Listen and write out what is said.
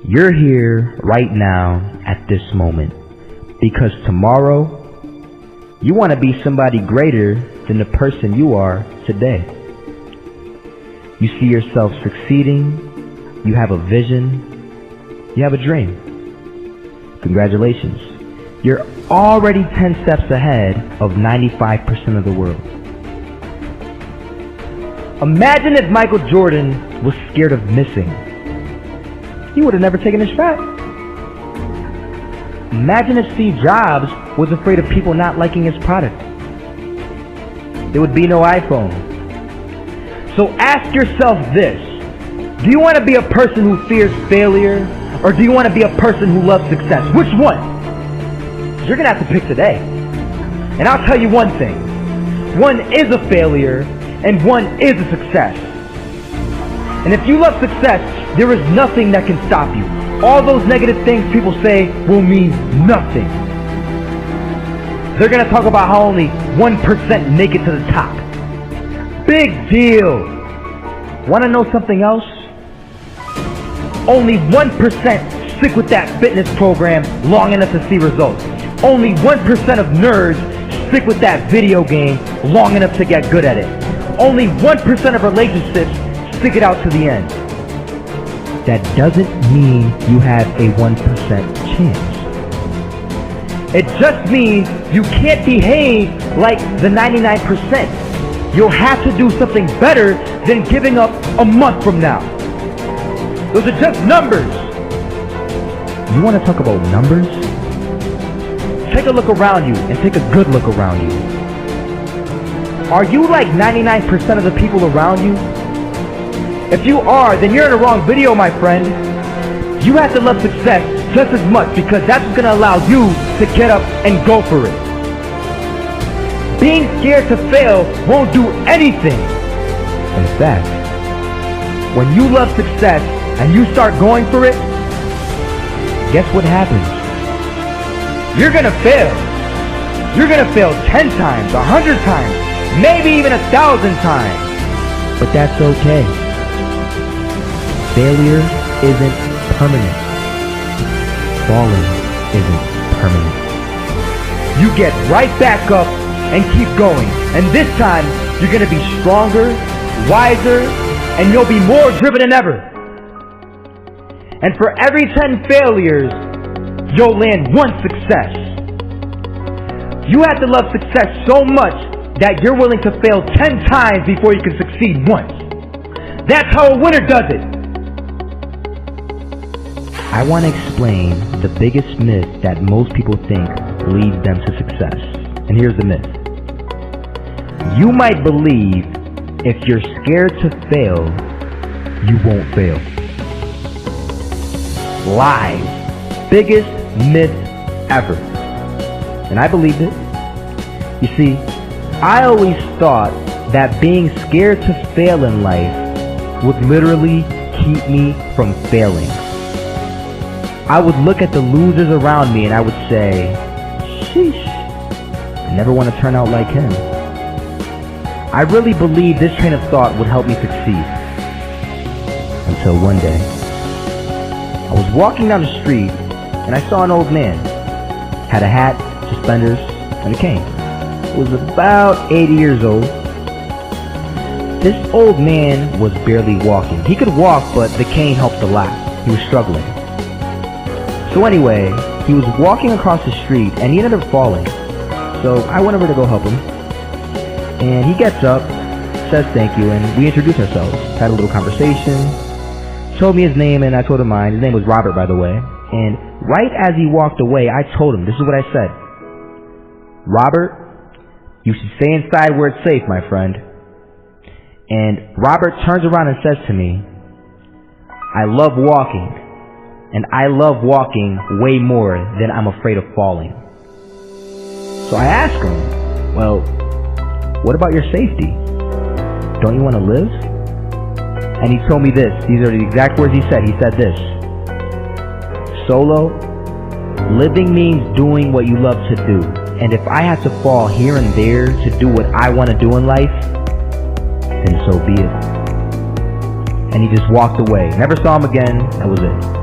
You're here right now at this moment because tomorrow you want to be somebody greater than the person you are today. You see yourself succeeding, you have a vision, you have a dream. Congratulations. You're already 10 steps ahead of 95% of the world. Imagine if Michael Jordan was scared of missing. He would have never taken a shot. Imagine if Steve Jobs was afraid of people not liking his product. There would be no iPhone. So ask yourself this. Do you want to be a person who fears failure, or do you want to be a person who loves success? Which one? You're going to have to pick today. And I'll tell you one thing. One is a failure, and one is a success. And if you love success, there is nothing that can stop you. All those negative things people say will mean nothing. They're going to talk about how only 1% make it to the top. Big deal. Want to know something else? Only 1% stick with that fitness program long enough to see results. Only 1% of nerds stick with that video game long enough to get good at it. Only 1% of relationships stick it out to the end. That doesn't mean you have a 1% chance. It just means you can't behave like the 99%. You'll have to do something better than giving up a month from now. Those are just numbers. You want to talk about numbers? Take a look around you and take a good look around you. Are you like 99% of the people around you? If you are, then you're in the wrong video, my friend. You have to love success just as much because that's what's going to allow you to get up and go for it. Being scared to fail won't do anything. In fact, when you love success and you start going for it, guess what happens? You're going to fail. You're going to fail 10 times, 100 times, maybe even 1,000 times. But that's okay. Failure isn't permanent. Falling isn't permanent. You get right back up and keep going. And this time, you're going to be stronger, wiser, and you'll be more driven than ever. And for every 10 failures, you'll land one success. You have to love success so much that you're willing to fail 10 times before you can succeed once. That's how a winner does it. I want to explain the biggest myth that most people think leads them to success. And here's the myth. You might believe if you're scared to fail, you won't fail. Lies. Biggest myth ever. And I believed it. You see, I always thought that being scared to fail in life would literally keep me from failing. I would look at the losers around me and I would say, sheesh, I never want to turn out like him. I really believed this train of thought would help me succeed. Until one day, I was walking down the street and I saw an old man. Had a hat, suspenders, and a cane. He was about 80 years old. This old man was barely walking. He could walk, but the cane helped a lot. He was struggling. So anyway, he was walking across the street and he ended up falling. So I went over to go help him. And he gets up, says thank you, and we introduced ourselves. Had a little conversation. Told me his name and I told him mine. His name was Robert, by the way. And right as he walked away, I told him, this is what I said. Robert, you should stay inside where it's safe, my friend. And Robert turns around and says to me, I love walking. And I love walking way more than I'm afraid of falling. So I asked him, well, what about your safety? Don't you want to live? And he told me this. These are the exact words he said. He said this. Solo, living means doing what you love to do. And if I have to fall here and there to do what I want to do in life, then so be it. And he just walked away. Never saw him again. That was it.